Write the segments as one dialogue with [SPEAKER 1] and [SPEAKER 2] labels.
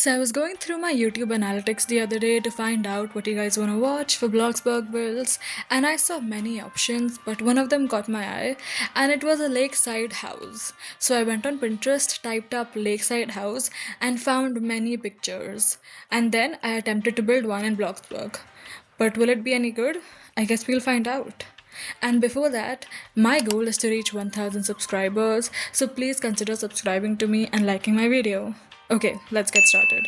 [SPEAKER 1] So I was going through my YouTube analytics the other day to find out what you guys want to watch for Bloxburg builds, and I saw many options, but one of them caught my eye, and it was a lakeside house. So I went on Pinterest, typed up lakeside house, and found many pictures. And then I attempted to build one in Bloxburg. But will it be any good? I guess we'll find out. And before that, my goal is to reach 1000 subscribers, so please consider subscribing to me and liking my video. Okay, let's get started.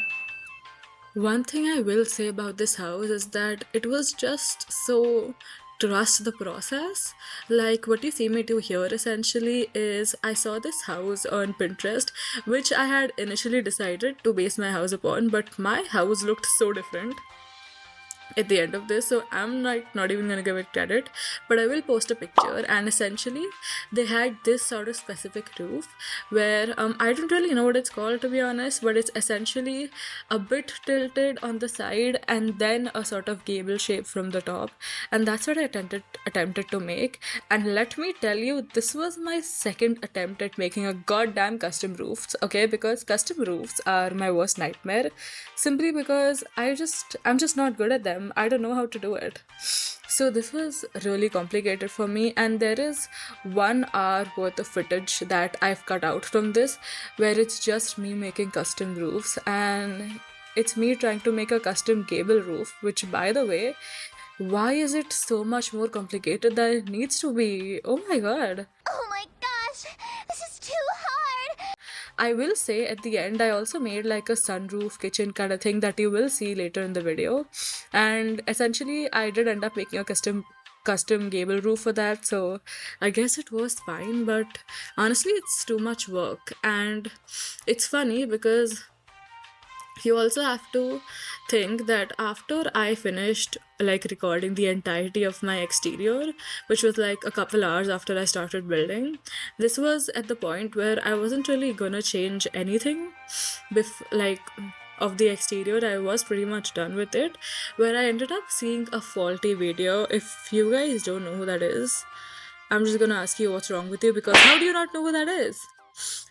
[SPEAKER 1] One thing I will say about this house is that it was just so trust the process. Like what you see me do here essentially is I saw this house on Pinterest, which I had initially decided to base my house upon, but my house looked so different at the end of this, so I'm not even gonna give it credit, but I will post a picture. And essentially they had this sort of specific roof where I don't really know what it's called, to be honest, but it's essentially a bit tilted on the side and then a sort of gable shape from the top, and that's what I attempted to make. And let me tell you, this was my second attempt at making a goddamn custom roofs, okay, because custom roofs are my worst nightmare, simply because I'm just not good at them. I don't know how to do it. So this was really complicated for me, and there is 1 hour worth of footage that I've cut out from this where it's just me making custom roofs, and it's me trying to make a custom gable roof, which, by the way, why is it so much more complicated than it needs to be? Oh my god.
[SPEAKER 2] Oh my gosh, this is too hard!
[SPEAKER 1] I will say at the end, I also made like a sunroof kitchen kind of thing that you will see later in the video. And essentially, I did end up making a custom gable roof for that, so I guess it was fine, but honestly it's too much work. And it's funny because you also have to think that after I finished like recording the entirety of my exterior, which was like a couple hours after I started building, this was at the point where I wasn't really gonna change anything like of the exterior. I was pretty much done with it, where I ended up seeing a faulty video. If you guys don't know who that is, I'm just gonna ask you what's wrong with you, because how do you not know who that is?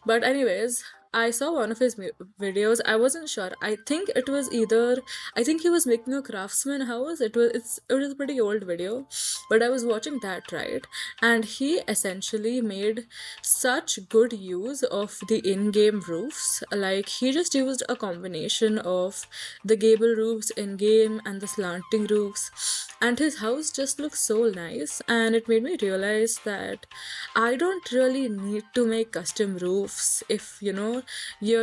[SPEAKER 1] But anyways, I saw one of his videos. I wasn't sure. I think he was making a craftsman house. It was a pretty old video, but I was watching that, right? And he essentially made such good use of the in-game roofs. Like he just used a combination of the gable roofs in-game and the slanting roofs, and his house just looks so nice. And it made me realize that I don't really need to make custom roofs if you're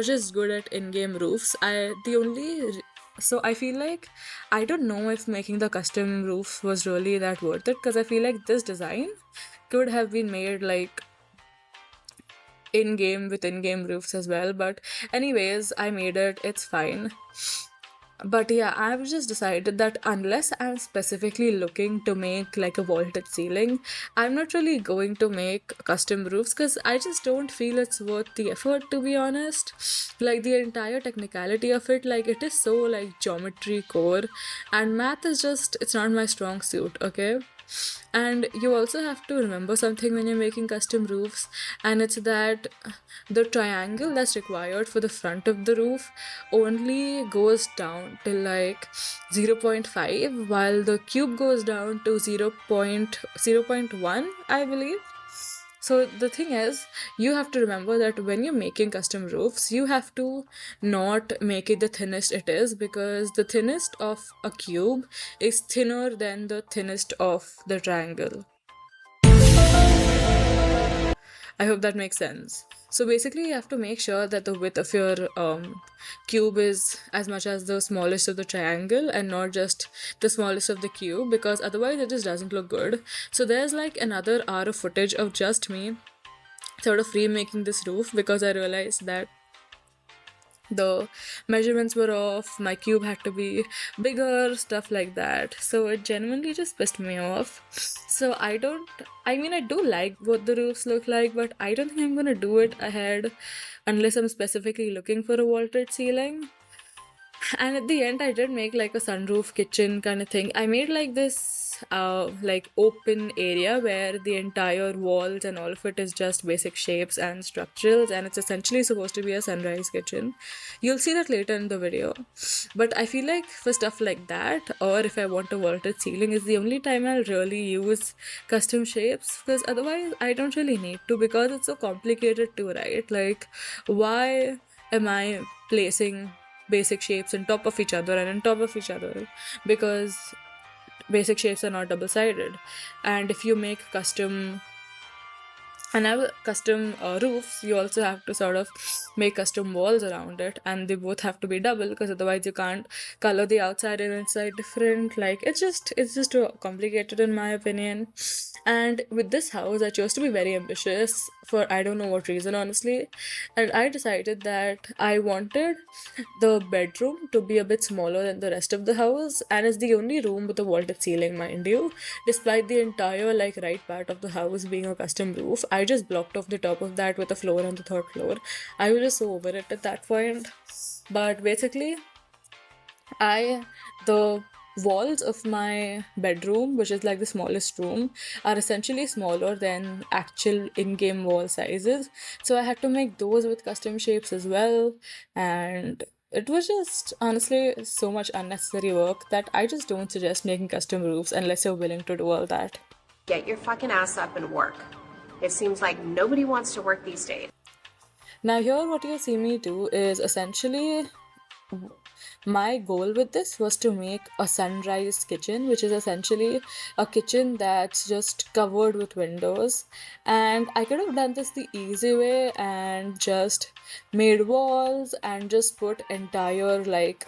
[SPEAKER 1] just good at in-game roofs. So I feel like I don't know if making the custom roof was really that worth it, because I feel like this design could have been made like in-game with in-game roofs as well. But anyways, I made it, it's fine. But yeah, I've just decided that unless I'm specifically looking to make like a vaulted ceiling, I'm not really going to make custom roofs, because I just don't feel it's worth the effort, to be honest. Like the entire technicality of it, like it is so like geometry core, and math is just, it's not my strong suit, okay? And you also have to remember something when you're making custom roofs, and it's that the triangle that's required for the front of the roof only goes down till like 0.5, while the cube goes down to 0.1, I believe. So the thing is, you have to remember that when you're making custom roofs, you have to not make it the thinnest it is, because the thinnest of a cube is thinner than the thinnest of the triangle. I hope that makes sense. So basically, you have to make sure that the width of your cube is as much as the smallest of the triangle and not just the smallest of the cube, because otherwise it just doesn't look good. So there's like another hour of footage of just me sort of remaking this roof, because I realized that the measurements were off, my cube had to be bigger, stuff like that. So it genuinely just pissed me off. So I do like what the roofs look like, but I don't think I'm gonna do it ahead unless I'm specifically looking for a vaulted ceiling. And at the end I did make like a sunroof kitchen kind of thing. I made like this like open area where the entire walls and all of it is just basic shapes and structurals, and it's essentially supposed to be a sunrise kitchen. You'll see that later in the video. But I feel like for stuff like that, or if I want a vaulted ceiling, is the only time I'll really use custom shapes, because otherwise I don't really need to, because it's so complicated to write. Like, why am I placing basic shapes on top of each other and on top of each other? Because basic shapes are not double sided, and if you make custom and have custom roofs, you also have to sort of make custom walls around it, and they both have to be double, because otherwise you can't color the outside and inside different. Like, it's just too complicated in my opinion. And with this house I chose to be very ambitious for I don't know what reason, honestly. And I decided that I wanted the bedroom to be a bit smaller than the rest of the house, and it's the only room with a vaulted ceiling, mind you. Despite the entire like right part of the house being a custom roof, I just blocked off the top of that with a floor on the third floor. I was just so over it at that point. But basically, I the walls of my bedroom, which is like the smallest room, are essentially smaller than actual in-game wall sizes. So I had to make those with custom shapes as well, and it was just honestly so much unnecessary work that I just don't suggest making custom roofs unless you're willing to do all that.
[SPEAKER 3] Get your fucking ass up and work. It seems like nobody wants to work these days.
[SPEAKER 1] Now, here, what you see me do is essentially my goal with this was to make a sunrise kitchen, which is essentially a kitchen that's just covered with windows. And I could have done this the easy way and just made walls and just put entire like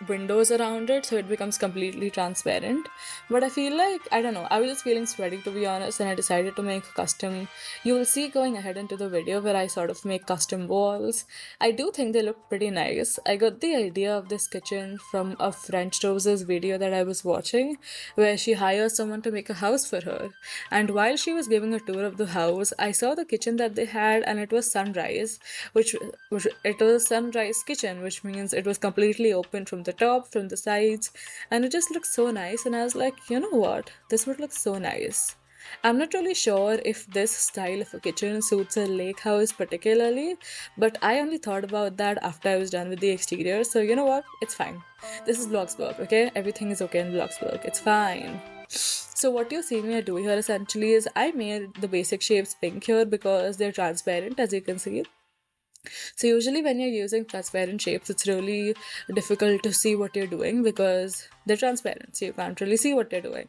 [SPEAKER 1] windows around it so it becomes completely transparent. But I feel like, I don't know, I was just feeling sweaty, to be honest, and I decided to make custom. You will see going ahead into the video where I sort of make custom walls. I do think they look pretty nice. I got the idea of this kitchen from a French Rose's video that I was watching, where she hires someone to make a house for her, and while she was giving a tour of the house, I saw the kitchen that they had, and it was sunrise, which it was sunrise kitchen, which means it was completely open from the top, from the sides, and it just looked so nice. And I was like, you know what, this would look so nice. I'm not really sure if this style of a kitchen suits a lake house particularly, but I only thought about that after I was done with the exterior, so you know what, it's fine. This is Bloxburg, okay? Everything is okay in Bloxburg, it's fine. So what you see me do here essentially is I made the basic shapes pink here because they're transparent, as you can see. So usually when you're using transparent shapes, it's really difficult to see what you're doing because they're transparent, so you can't really see what you're doing.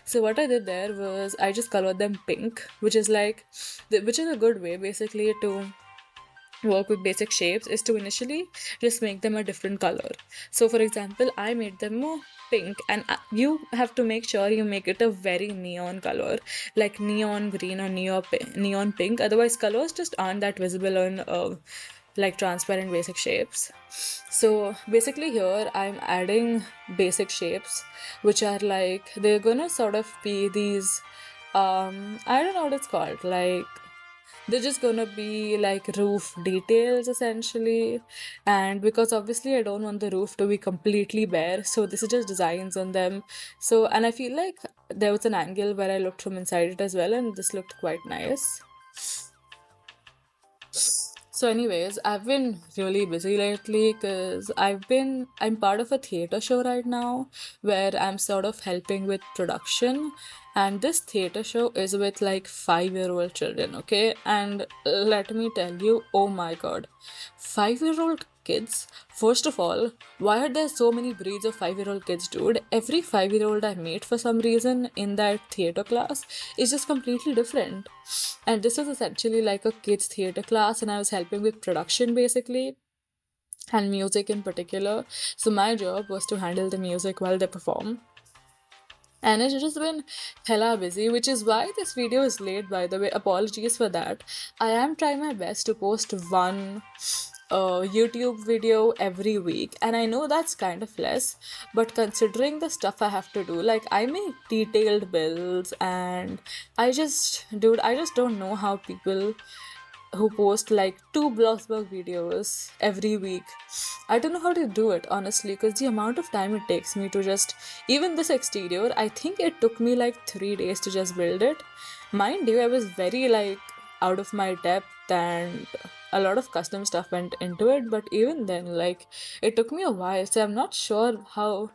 [SPEAKER 1] So what I did there was I just colored them pink, which is which is a good way basically to work with basic shapes, is to initially just make them a different color. So for example, I made them more pink, and you have to make sure you make it a very neon color, like neon green or neon pink. Otherwise colors just aren't that visible on like transparent basic shapes. So basically here I'm adding basic shapes which are like, they're gonna sort of be these I don't know what it's called, like they're just gonna be like roof details essentially. And because obviously I don't want the roof to be completely bare, so this is just designs on them. So, and I feel like there was an angle where I looked from inside it as well, and this looked quite nice. So anyways, I've been really busy lately because I'm part of a theater show right now where I'm sort of helping with production. And this theater show is with like 5-year-old children, okay? And let me tell you, oh my god, 5-year-old kids. First of all, why are there so many breeds of 5-year-old kids, dude? Every 5-year-old I meet for some reason in that theater class is just completely different. And this was essentially like a kids theater class, and I was helping with production basically, and music in particular. So my job was to handle the music while they perform. And it's just been hella busy, which is why this video is late, by the way. Apologies for that. I am trying my best to post one YouTube video every week, and I know that's kind of less, but considering the stuff I have to do, like I make detailed bills, and I just don't know how people who post like 2 Bloxburg videos every week. I don't know how to do it honestly, because the amount of time it takes me to just even this exterior, I think it took me like 3 days to just build it. Mind you, I was very like out of my depth and a lot of custom stuff went into it, but even then, like, it took me a while, so I'm not sure how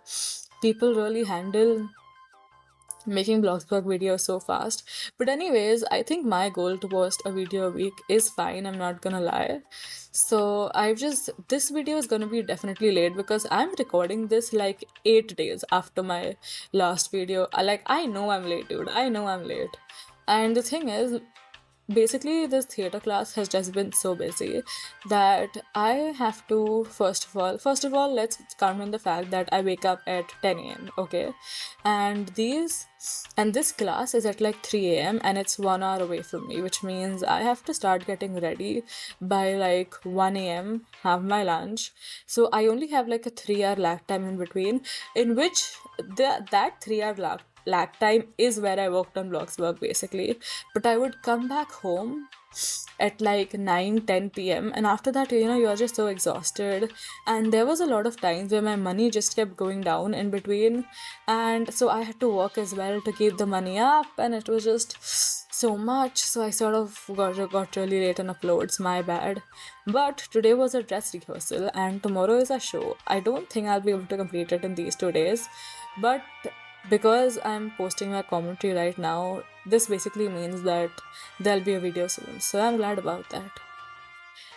[SPEAKER 1] people really handle making Bloxburg videos so fast. But anyways, I think my goal to post a video a week is fine, I'm not gonna lie. So this video is gonna be definitely late because I'm recording this like 8 days after my last video. Like, I know I'm late, dude. I know I'm late. And the thing is, basically this theater class has just been so busy that I have to first of all let's count on the fact that I wake up at 10 a.m. okay, and this class is at like 3 a.m. and it's 1 hour away from me, which means I have to start getting ready by like 1 a.m., have my lunch. So I only have like a 3 hour lag time in between, in which that 3 hour lag time is where I worked on Bloxburg basically. But I would come back home at like 9-10 p.m. and after that, you're just so exhausted, and there was a lot of times where my money just kept going down in between, and so I had to work as well to keep the money up, and it was just so much. So I sort of got really late on uploads, my bad. But today was a dress rehearsal and tomorrow is a show. I don't think I'll be able to complete it in these 2 days, but because I'm posting my commentary right now, this basically means that there'll be a video soon. So I'm glad about that.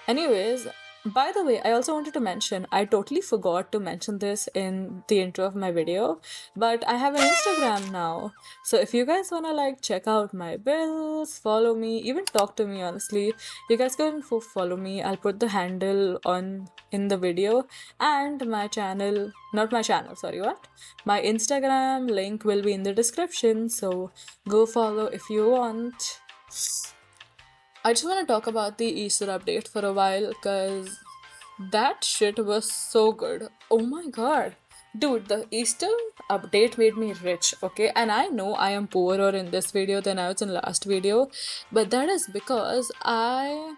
[SPEAKER 1] Anyways, by the way, I also wanted to mention, I totally forgot to mention this in the intro of my video, but I have an Instagram now. So if you guys wanna like check out my bills, follow me, even talk to me honestly, you guys can follow me. I'll put the handle in the video, and my channel, not my channel, sorry, what? My Instagram link will be in the description, so go follow if you want. I just want to talk about the Easter update for a while because that shit was so good. Oh my god. Dude, the Easter update made me rich, okay? And I know I am poorer in this video than I was in last video, but that is because I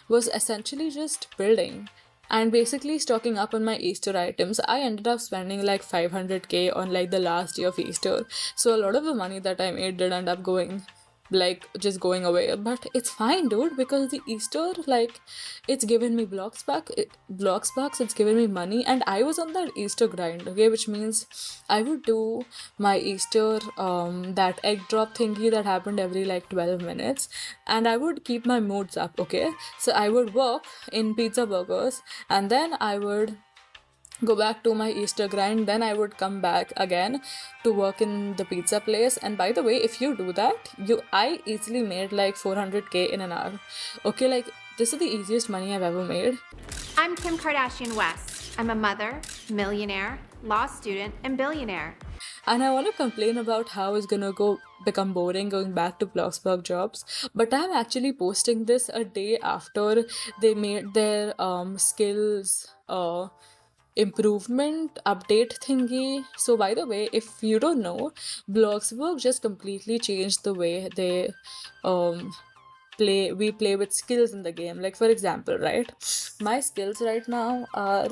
[SPEAKER 1] was essentially just building and basically stocking up on my Easter items. I ended up spending like 500k on like the last day of Easter. So a lot of the money that I made did end up going like just going away, but it's fine, dude, because the Easter, like, it's given me blocks, it's given me money, and I was on that Easter grind, okay, which means I would do my Easter that egg drop thingy that happened every like 12 minutes, and I would keep my moods up, okay. So I would work in pizza burgers, and then I would go back to my Easter grind, then I would come back again to work in the pizza place. And by the way, if you do that, I easily made like 400k in an hour, okay. Like, this is the easiest money I've ever made.
[SPEAKER 4] I'm Kim Kardashian West. I'm a mother, millionaire, law student, and billionaire.
[SPEAKER 1] And I want to complain about how it's gonna become boring going back to Bloxburg jobs, but I'm actually posting this a day after they made their skills improvement update thingy. So by the way, if you don't know, Bloxburg just completely changed the way they play with skills in the game. Like, for example, right, my skills right now are,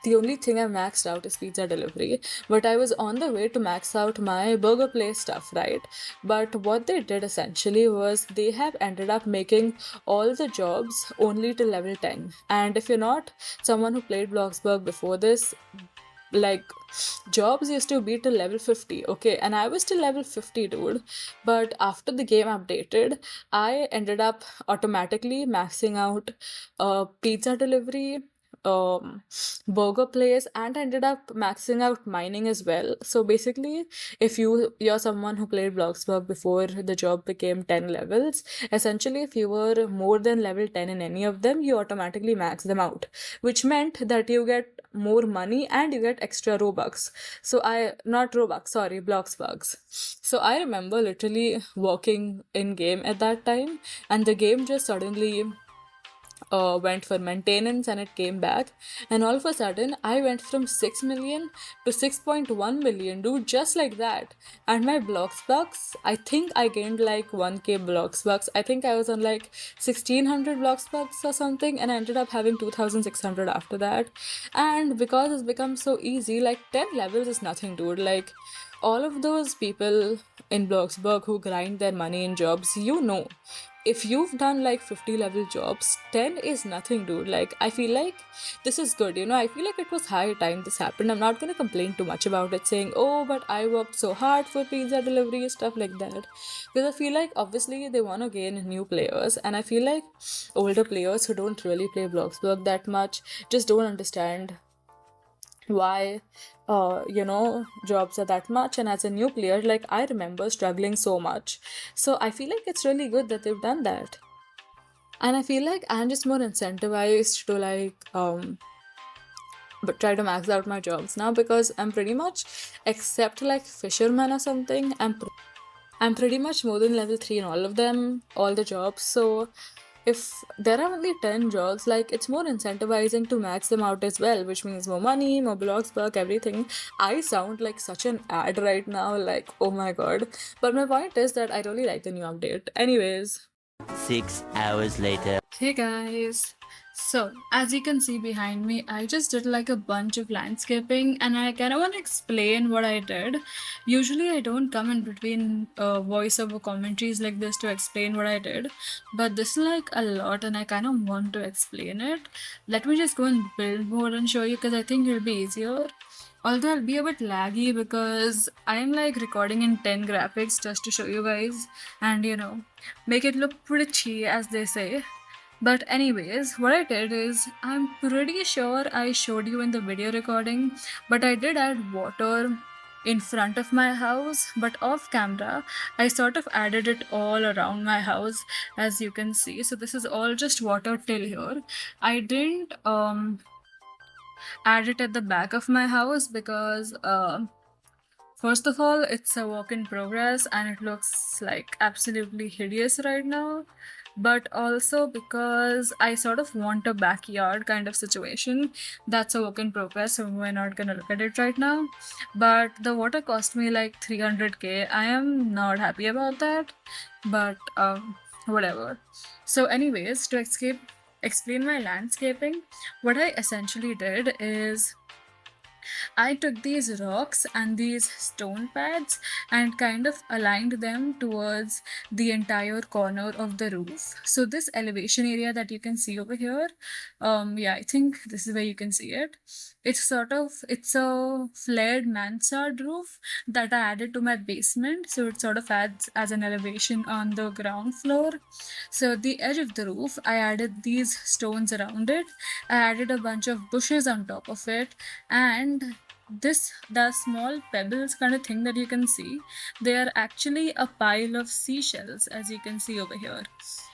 [SPEAKER 1] the only thing I maxed out is pizza delivery, but I was on the way to max out my burger place stuff, right? But what they did essentially was they have ended up making all the jobs only to level 10. And if you're not someone who played Bloxburg before this, like, jobs used to be till level 50, okay, and I was till level 50, dude. But after the game updated, I ended up automatically maxing out pizza delivery, burger place, and ended up maxing out mining as well. So basically, if you're someone who played Bloxburg before the job became 10 levels, essentially if you were more than level 10 in any of them, you automatically max them out, which meant that you get more money and you get extra Robux. So Bloxbugs. So I remember literally working in game at that time, and the game just suddenly went for maintenance and it came back, and all of a sudden I went from 6 million to 6.1 million, dude, just like that. And my blocks bucks, I think I gained like 1k blocks bucks. I think I was on like 1600 blocks bucks or something, and I ended up having 2600 after that. And because it's become so easy, like 10 levels is nothing, dude. Like all of those people in Bloxburg who grind their money in jobs, if you've done like 50 level jobs, 10 is nothing, dude. Like, I feel like this is good, I feel like it was high time this happened. I'm not gonna complain too much about it, saying, oh, but I worked so hard for pizza delivery, stuff like that. Because I feel like obviously they want to gain new players, and I feel like older players who don't really play Bloxburg that much just don't understand why jobs are that much. And as a new player, like, I remember struggling so much, so I feel like it's really good that they've done that. And I feel like I'm just more incentivized to like but try to max out my jobs now, because I'm pretty much, except like fisherman or something, I'm pretty much more than level 3 in all of them, all the jobs. So if there are only 10 jobs, like, it's more incentivizing to max them out as well, which means more money, more blocks, perk, everything. I sound like such an ad right now, like, oh my god. But my point is that I really like the new update. Anyways.
[SPEAKER 5] 6 hours later.
[SPEAKER 1] Hey guys. So, as you can see behind me, I just did like a bunch of landscaping, and I kind of want to explain what I did. Usually, I don't come in between voiceover commentaries like this to explain what I did, but this is like a lot, and I kind of want to explain it. Let me just go in build mode and show you, because I think it'll be easier. Although I'll be a bit laggy because I'm like recording in 10 graphics just to show you guys and make it look pretty, as they say. But anyways, what I did is, I'm pretty sure I showed you in the video recording, but I did add water in front of my house, but off camera I sort of added it all around my house, as you can see. So this is all just water till here. I didn't add it at the back of my house because first of all, it's a work in progress and it looks like absolutely hideous right now. But also because I sort of want a backyard kind of situation. That's a work in progress, so we're not gonna look at it right now. But the water cost me like 300k. I am not happy about that, but whatever. So anyways, to explain my landscaping, what I essentially did is, I took these rocks and these stone pads and kind of aligned them towards the entire corner of the roof. So this elevation area that you can see over here, I think this is where you can see it. It's a flared mansard roof that I added to my basement. So it sort of adds as an elevation on the ground floor. So the edge of the roof, I added these stones around it. I added a bunch of bushes on top of it, and the small pebbles kind of thing that you can see, they are actually a pile of seashells, as you can see over here.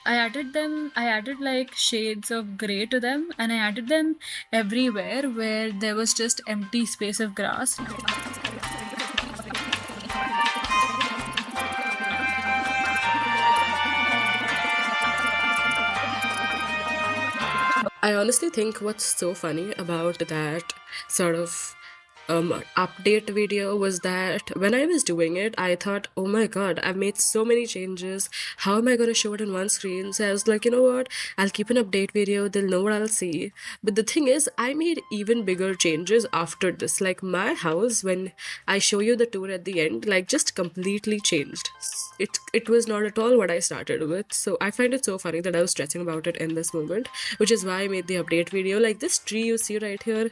[SPEAKER 1] I added like shades of gray to them, and I added them everywhere where there was just empty space of grass. I honestly think what's so funny about that sort of update video was that when I was doing it, I thought, oh my god, I've made so many changes. How am I going to show it in one screen? So I was like, you know what? I'll keep an update video. They'll know what I'll see. But the thing is, I made even bigger changes after this. Like, my house, when I show you the tour at the end, like, just completely changed. It was not at all what I started with. So I find it so funny that I was stressing about it in this moment, which is why I made the update video. Like, this tree you see right here,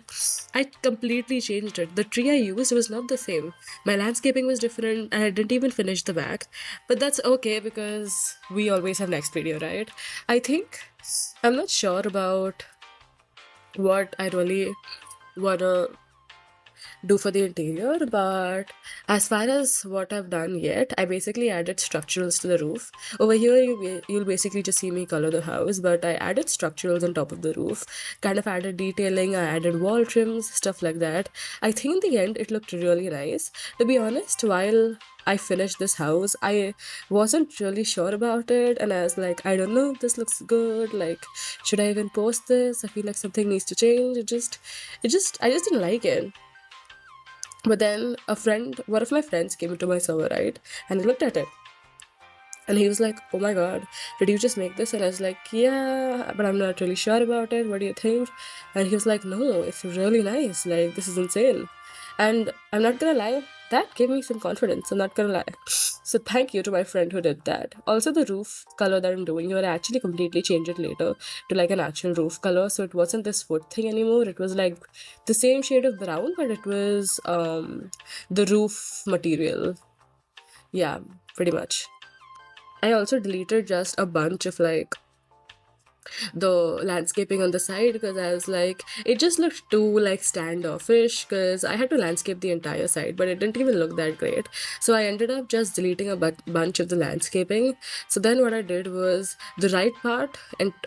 [SPEAKER 1] I completely changed it. The tree I used was not the same. My landscaping was different, and I didn't even finish the back. But that's okay, because we always have next video, right? I'm not sure about what I really wanna
[SPEAKER 6] do for the interior. But as far as what I've done yet, I basically added structurals to the roof. Over here, you'll basically just see me color the house, but I added structurals on top of the roof, kind of added detailing, I added wall trims, stuff like that. I think in the end, it looked really nice. To be honest, while I finished this house, I wasn't really sure about it, and I was like, I don't know if this looks good. Like, should I even post this? I feel like something needs to change. I just didn't like it. But then one of my friends came into my server, right? And he looked at it. And he was like, oh my god, did you just make this? And I was like, yeah, but I'm not really sure about it. What do you think? And he was like, no, it's really nice. Like, this is insane. And I'm not gonna lie, that gave me some confidence. I'm not gonna lie. So thank you to my friend who did that. Also, the roof color that I'm doing here, I actually completely changed it later to like an actual roof color. So it wasn't this wood thing anymore. It was like the same shade of brown, but it was the roof material. Yeah, pretty much. I also deleted just a bunch of like the landscaping on the side because I was like, it just looked too like standoffish because I had to landscape the entire side, but it didn't even look that great. So I ended up just deleting a bunch of the landscaping. So then what I did was the right part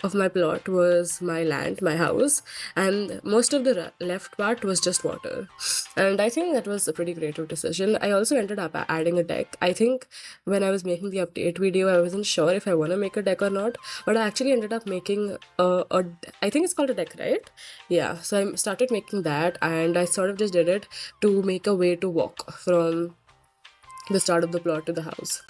[SPEAKER 6] of my plot was my land, my house, and most of the left part was just water. And I think that was a pretty creative decision. I also ended up adding a deck. I think when I was making the update video, I wasn't sure if I want to make a deck or not, but I actually ended up making I think it's called a deck, right? Yeah, so I started making that, and I sort of just did it to make a way to walk from the start of the plot to the house.